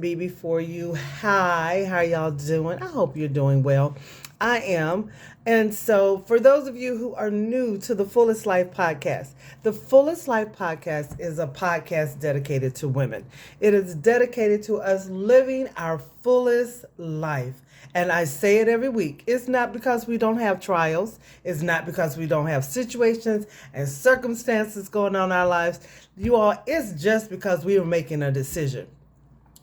be before you. Hi, how y'all doing? I hope you're doing well. I am. And so, for those of you who are new to the Fullest Life podcast, the Fullest Life podcast is a podcast dedicated to women. It is dedicated to us living our fullest life. And I say it every week. It's not because we don't have trials. It's not because we don't have situations and circumstances going on in our lives. You all, it's just because we are making a decision.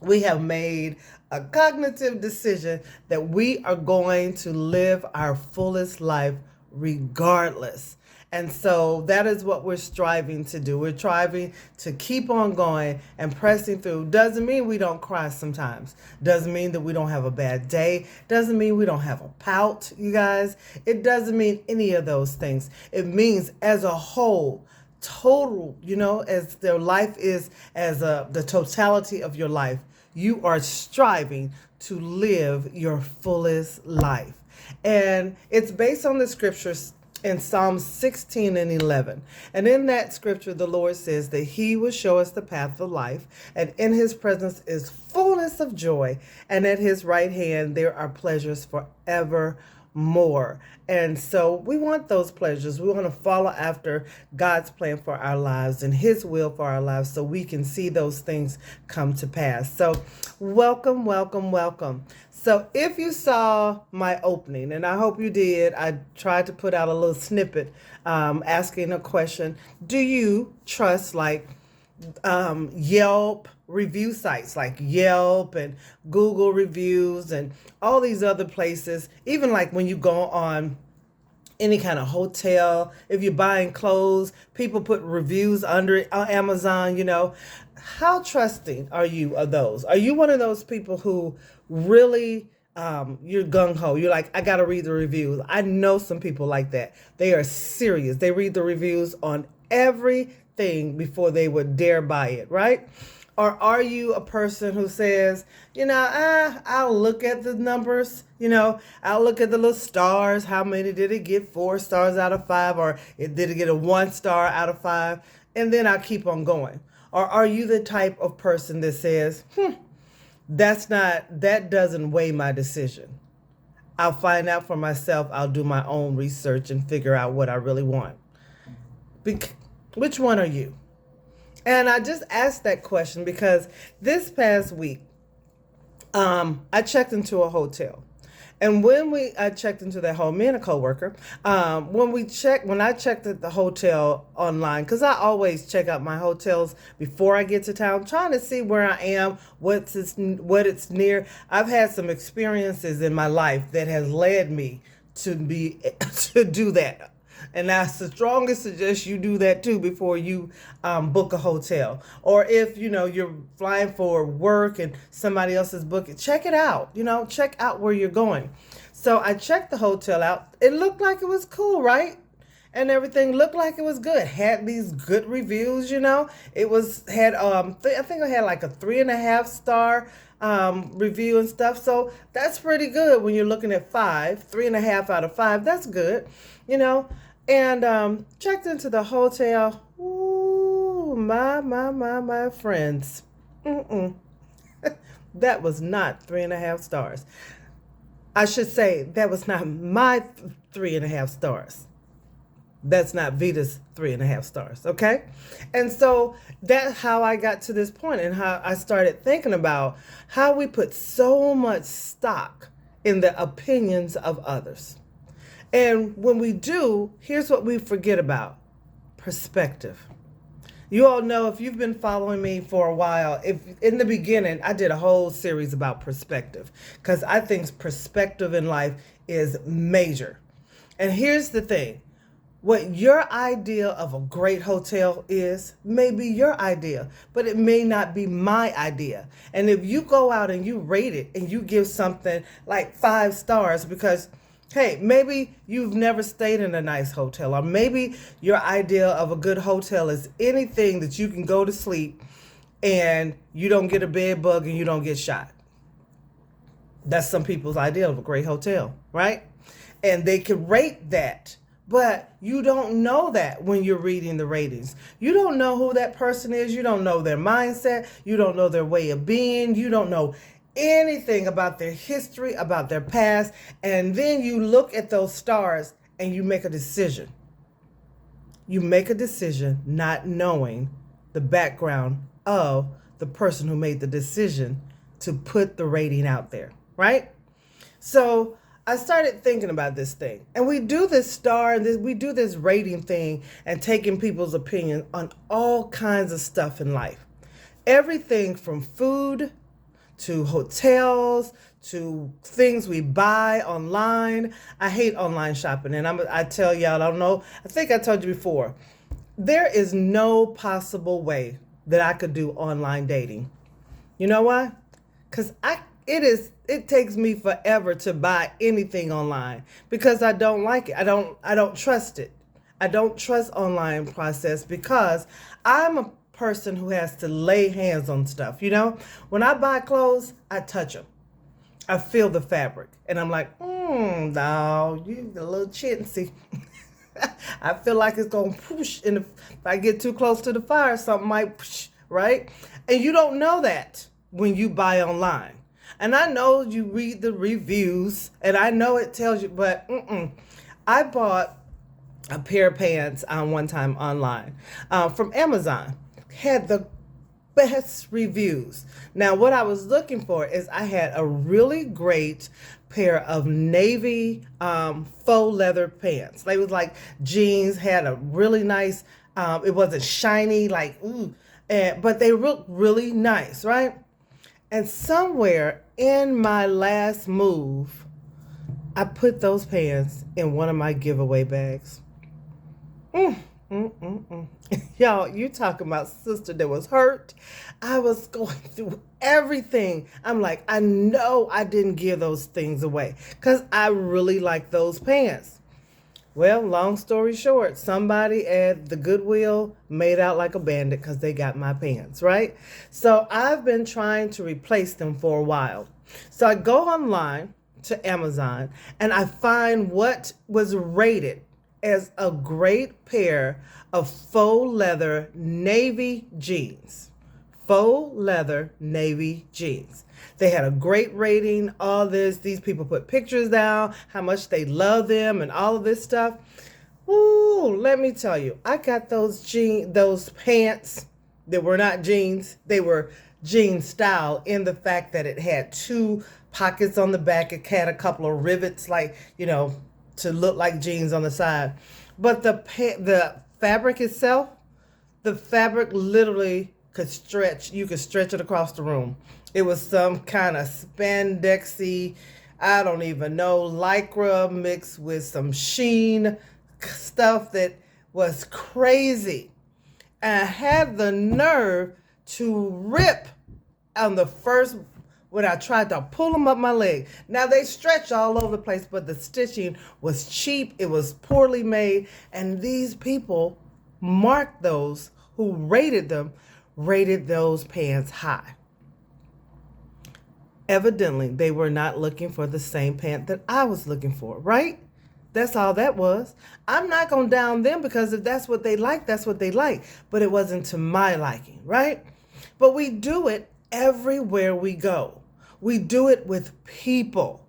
We have made a cognitive decision that we are going to live our fullest life regardless. And so that is what we're striving to do. We're striving to keep on going and pressing through. Doesn't mean we don't cry sometimes. Doesn't mean that we don't have a bad day. Doesn't mean we don't have a pout, you guys. It doesn't mean any of those things. It means as a whole, total, as their life is as the totality of your life, you are striving to live your fullest life. And it's based on the scriptures in Psalm 16 and 11. And in that scripture, the Lord says that he will show us the path of life, and in his presence is fullness of joy, and at his right hand there are pleasures forevermore. And so we want those pleasures. We want to follow after God's plan for our lives and his will for our lives so we can see those things come to pass. So welcome, welcome, welcome. So if you saw my opening, and I hope you did, I tried to put out a little snippet asking a question. Do you trust Yelp review sites like Yelp and Google reviews and all these other places? Even like when you go on any kind of hotel, if you're buying clothes, people put reviews under it on Amazon. How trusting are you of those? Are you one of those people who really you're gung-ho? You're like, I gotta read the reviews. I know some people like that. They are serious. They read the reviews on everything before they would dare buy it, right? Or are you a person who says, I'll look at the numbers, I'll look at the little stars. How many did it get? 4 stars out of 5, or did it get a 1 star out of 5? And then I'll keep on going. Or are you the type of person that says, that doesn't weigh my decision. I'll find out for myself. I'll do my own research and figure out what I really want. Which one are you? And I just asked that question because this past week, I checked into a hotel. And when I checked into that home, me and a coworker, when I checked at the hotel online, because I always check out my hotels before I get to town, trying to see where I am, what it's near. I've had some experiences in my life that has led me to do that. And I strongly suggest you do that too before you book a hotel. Or if, you're flying for work and somebody else is booking, check it out. Check out where you're going. So I checked the hotel out. It looked like it was cool, right? And everything looked like it was good. Had these good reviews, It had I think I had like a 3.5 star review and stuff. So that's pretty good when you're looking at 3.5 out of 5. That's good, And checked into the hotel. Ooh, my friends. That was not 3.5 stars. I should say that was not my 3.5 stars. That's not Vita's 3.5 stars, okay? And so that's how I got to this point and how I started thinking about how we put so much stock in the opinions of others. And when we do, here's what we forget about: perspective. You all know, if you've been following me for a while, if in the beginning, I did a whole series about perspective because I think perspective in life is major. And here's the thing. What your idea of a great hotel is may be your idea, but it may not be my idea. And if you go out and you rate it and you give something like 5 stars because, hey, maybe you've never stayed in a nice hotel, or maybe your idea of a good hotel is anything that you can go to sleep and you don't get a bed bug and you don't get shot. That's some people's idea of a great hotel, right? And they can rate that But you don't know that when you're reading the ratings. You don't know who that person is. You don't know their mindset. You don't know their way of being. You don't know anything about their history, about their past. And then you look at those stars and you make a decision. You make a decision not knowing the background of the person who made the decision to put the rating out there, right? So I started thinking about this thing, and we do this we do this rating thing and taking people's opinion on all kinds of stuff in life. Everything from food to hotels to things we buy online. I hate online shopping, and I tell y'all, I don't know, I think I told you before, there is no possible way that I could do online dating. You know why? Because it takes me forever to buy anything online because I don't like it. I don't trust it. I don't trust online process because I'm a person who has to lay hands on stuff. When I buy clothes, I touch them. I feel the fabric and I'm like, no, you a little chintzy. I feel like it's going to push, and if I get too close to the fire, something might push, right? And you don't know that when you buy online. And I know you read the reviews, and I know it tells you, but I bought a pair of pants one time online from Amazon. Had the best reviews. Now, what I was looking for is I had a really great pair of navy faux leather pants. They was like jeans, had a really nice, it wasn't shiny, like, but they looked really nice, right? And somewhere in my last move, I put those pants in one of my giveaway bags. Y'all, you talking about sister that was hurt. I was going through everything. I'm like, I know I didn't give those things away because I really like those pants. Well, long story short, somebody at the Goodwill made out like a bandit because they got my pants, right? So I've been trying to replace them for a while. So I go online to Amazon and I find what was rated as a great pair of faux leather navy jeans. Faux leather navy jeans. They had a great rating, all this. These people put pictures down, how much they love them and all of this stuff. Ooh, let me tell you, I got those pants that were not jeans. They were jean style in the fact that it had 2 pockets on the back. It had a couple of rivets, like, to look like jeans on the side. But the fabric itself, the fabric literally could stretch. You could stretch it across the room. It was some kind of spandexy, I don't even know, lycra mixed with some sheen stuff that was crazy. And I had the nerve to rip on the first when I tried to pull them up my leg. Now they stretch all over the place, but the stitching was cheap. It was poorly made. And these people marked those who rated those pants high. Evidently, they were not looking for the same pant that I was looking for, right? That's all that was. I'm not going to down them because if that's what they like, that's what they like. But it wasn't to my liking, right? But we do it everywhere we go. We do it with people.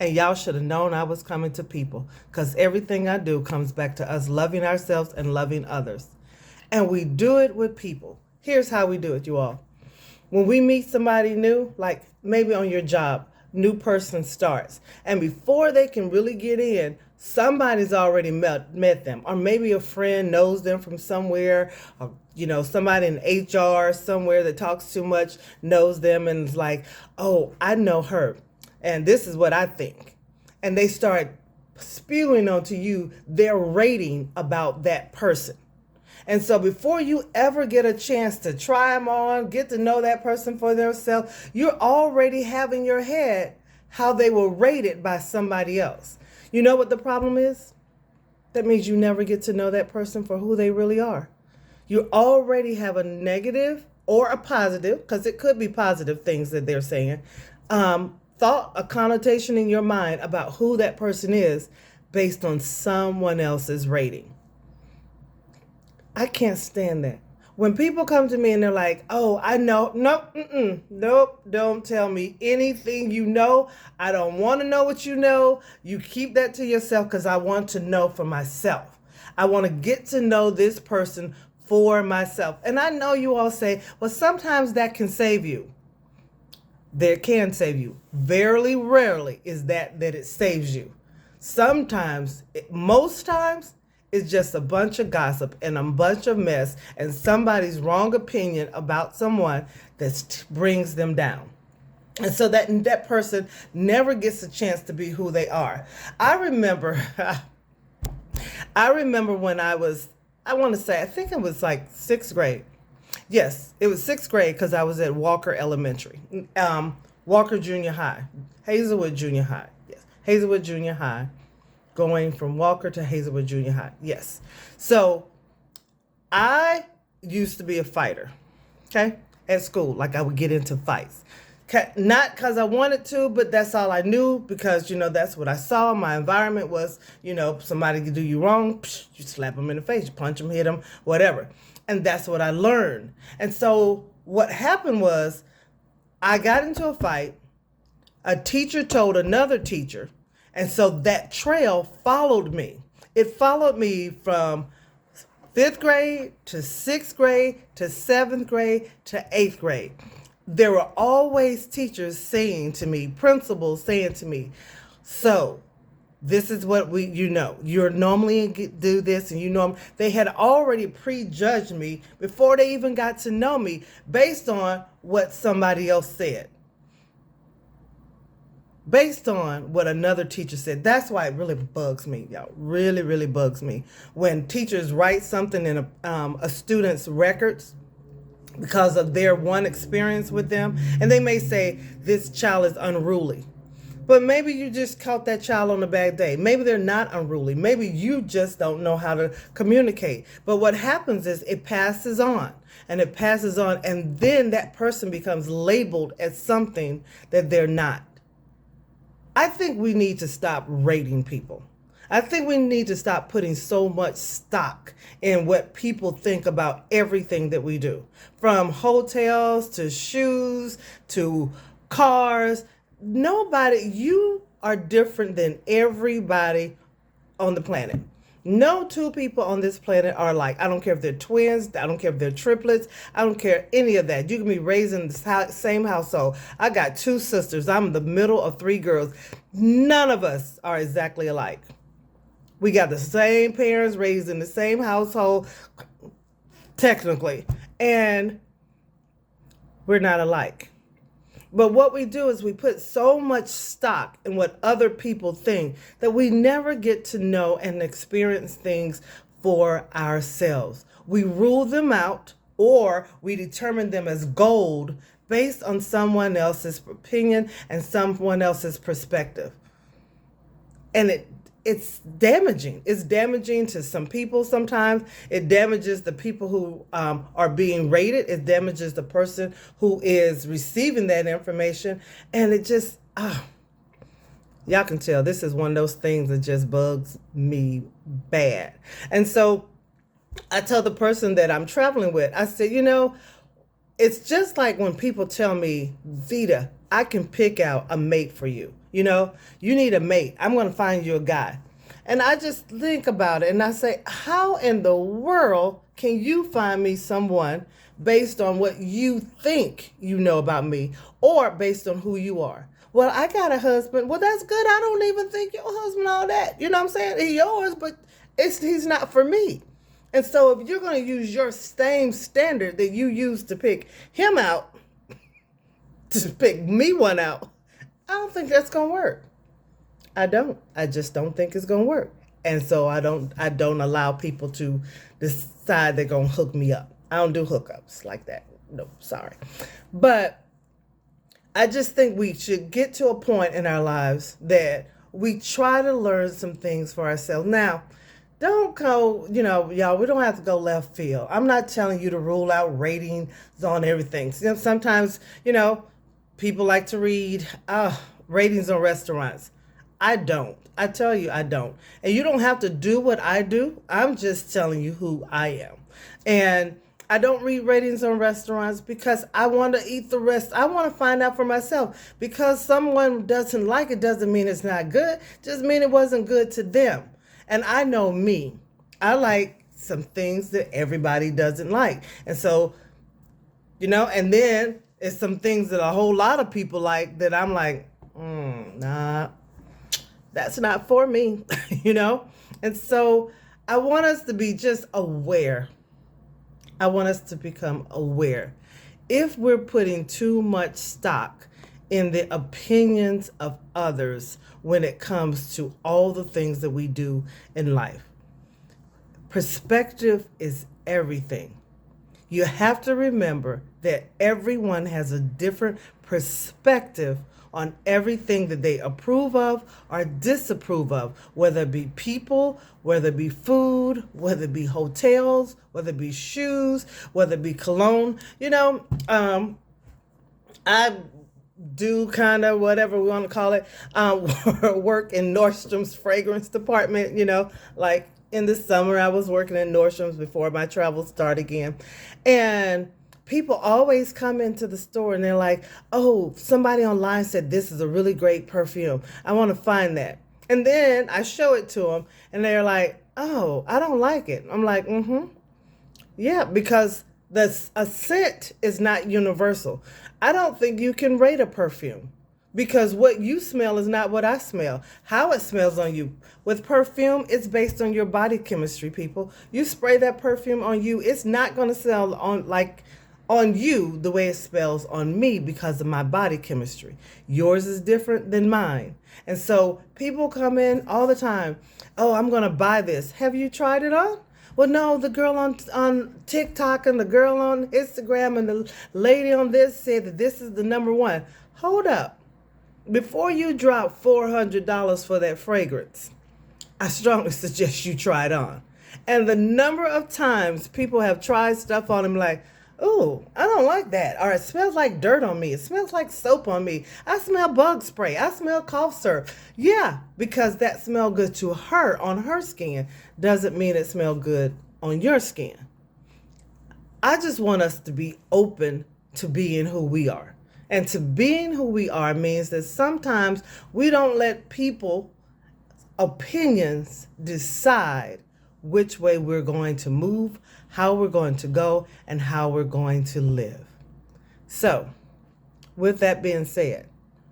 And y'all should have known I was coming to people because everything I do comes back to us loving ourselves and loving others. And we do it with people. Here's how we do it, you all. When we meet somebody new, like maybe on your job, new person starts. And before they can really get in, somebody's already met them. Or maybe a friend knows them from somewhere. Or, somebody in HR somewhere that talks too much knows them and is like, oh, I know her. And this is what I think. And they start spewing onto you their rating about that person. And so before you ever get a chance to try them on, get to know that person for themselves, you're already having in your head how they were rated by somebody else. You know what the problem is? That means you never get to know that person for who they really are. You already have a negative or a positive, because it could be positive things that they're saying, thought, a connotation in your mind about who that person is based on someone else's rating. I can't stand that. When people come to me and they're like, oh, I know, nope, nope, don't tell me anything you know. I don't want to know what you know. You keep that to yourself because I want to know for myself. I want to get to know this person for myself. And I know you all say, well, sometimes that can save you. That can save you. Very rarely is that it saves you. Sometimes, most times, it's just a bunch of gossip and a bunch of mess and somebody's wrong opinion about someone that brings them down. And so that person never gets a chance to be who they are. I remember when I think it was like sixth grade. Yes, it was sixth grade because I was at Walker Elementary, Walker Junior High, Hazelwood Junior High. Yes, Hazelwood Junior High. Going from Walker to Hazelwood Junior High. Yes. So I used to be a fighter, okay, at school. Like I would get into fights. Not because I wanted to, but that's all I knew because, that's what I saw. My environment was, somebody could do you wrong, you slap them in the face, you punch them, hit them, whatever. And that's what I learned. And so what happened was I got into a fight. A teacher told another teacher. And so that trail followed me. It followed me from 5th grade to 6th grade to 7th grade to 8th grade. There were always teachers saying to me, principals saying to me, so this is what you're normally do this, and they had already prejudged me before they even got to know me based on what somebody else said. Based on what another teacher said. That's why it really bugs me, y'all. Really, really bugs me. When teachers write something in a student's records because of their one experience with them, and they may say, this child is unruly. But maybe you just caught that child on a bad day. Maybe they're not unruly. Maybe you just don't know how to communicate. But what happens is it passes on, and it passes on, and then that person becomes labeled as something that they're not. I think we need to stop rating people. I think we need to stop putting so much stock in what people think about everything that we do. From hotels to shoes to cars. You are different than everybody on the planet. No two people on this planet are alike. I don't care if they're twins. I don't care if they're triplets. I don't care any of that. You can be raised in the same household. I got 2 sisters. I'm the middle of 3 girls. None of us are exactly alike. We got the same parents, raised in the same household, technically, and we're not alike. But what we do is we put so much stock in what other people think that we never get to know and experience things for ourselves. We rule them out, or we determine them as gold based on someone else's opinion and someone else's perspective. And it's damaging. It's damaging to some people sometimes. It damages the people who are being rated. It damages the person who is receiving that information. And it just, y'all can tell this is one of those things that just bugs me bad. And so I tell the person that I'm traveling with, I said, it's just like when people tell me, Vita, I can pick out a mate for you. You need a mate. I'm going to find you a guy. And I just think about it and I say, how in the world can you find me someone based on what you think you know about me or based on who you are? Well, I got a husband. Well, that's good. I don't even think your husband all that. You know what I'm saying? He's yours, but he's not for me. And so if you're going to use your same standard that you used to pick him out, to pick me one out, I don't think that's going to work. I just don't think it's going to work. And so I don't allow people to decide they're going to hook me up. I don't do hookups like that. No, sorry. But I just think we should get to a point in our lives that we try to learn some things for ourselves. Now, don't go, y'all, we don't have to go left field. I'm not telling you to rule out ratings on everything. Sometimes, people like to read ratings on restaurants. I don't. I tell you, I don't. And you don't have to do what I do. I'm just telling you who I am. And I don't read ratings on restaurants because I want to eat the rest. I want to find out for myself. Because someone doesn't like it doesn't mean it's not good. Just mean it wasn't good to them. And I know me. I like some things that everybody doesn't like. And so, and then it's some things that a whole lot of people like that I'm like, nah, that's not for me, And so I want us to be just aware. I want us to become aware. If we're putting too much stock in the opinions of others when it comes to all the things that we do in life, perspective is everything. You have to remember that everyone has a different perspective on everything that they approve of or disapprove of, whether it be people, whether it be food, whether it be hotels, whether it be shoes, whether it be cologne. I do kind of whatever we want to call it, work in Nordstrom's fragrance department, like in the summer I was working in Nordstrom's before my travels start again. And people always come into the store and they're like, oh, somebody online said this is a really great perfume. I want to find that. And then I show it to them and they're like, oh, I don't like it. I'm like, yeah, because a scent is not universal. I don't think you can rate a perfume because what you smell is not what I smell. How it smells on you. With perfume, it's based on your body chemistry, people. You spray that perfume on you, it's not going to smell on you the way it smells on me because of my body chemistry. Yours is different than mine. And so people come in all the time, oh, I'm going to buy this. Have you tried it on? Well, no, the girl on TikTok and the girl on Instagram and the lady on this said that this is the number one. Hold up. Before you drop $400 for that fragrance, I strongly suggest you try it on. And the number of times people have tried stuff on them like, oh, I don't like that. Or it smells like dirt on me. It smells like soap on me. I smell bug spray. I smell cough syrup. Yeah, because that smelled good to her on her skin doesn't mean it smelled good on your skin. I just want us to be open to being who we are. And to being who we are means that sometimes we don't let people opinions decide which way we're going to move, how we're going to go, and how we're going to live. So, with that being said,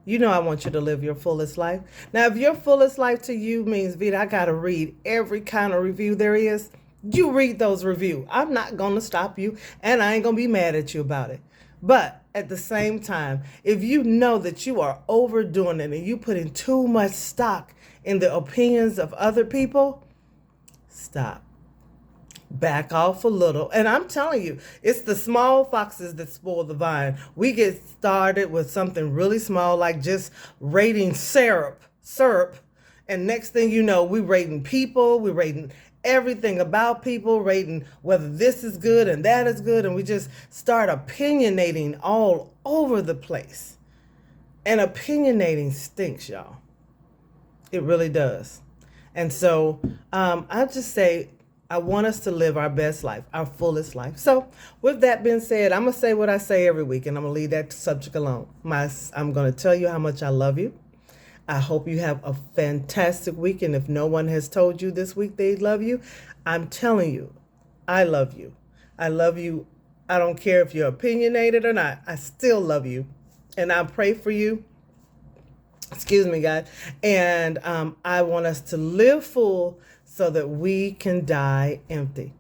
I want you to live your fullest life. Now, if your fullest life to you means, Vita, I got to read every kind of review there is, you read those reviews. I'm not going to stop you, and I ain't going to be mad at you about it. But at the same time, if you know that you are overdoing it and you putting too much stock in the opinions of other people, stop. Back off a little. And I'm telling you, it's the small foxes that spoil the vine. We get started with something really small, like just rating syrup. And next thing you know, we rating people, we rating everything about people, rating whether this is good and that is good. And we just start opinionating all over the place. And opinionating stinks, y'all. It really does. And so I just say, I want us to live our best life, our fullest life. So with that being said, I'm going to say what I say every week, and I'm going to leave that subject alone. I'm going to tell you how much I love you. I hope you have a fantastic week. And if no one has told you this week they love you, I'm telling you, I love you. I love you. I don't care if you're opinionated or not. I still love you. And I pray for you. Excuse me, God. And I want us to live full so that we can die empty.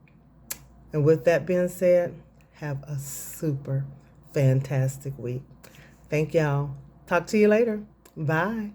And with that being said, have a super fantastic week. Thank y'all. Talk to you later. Bye.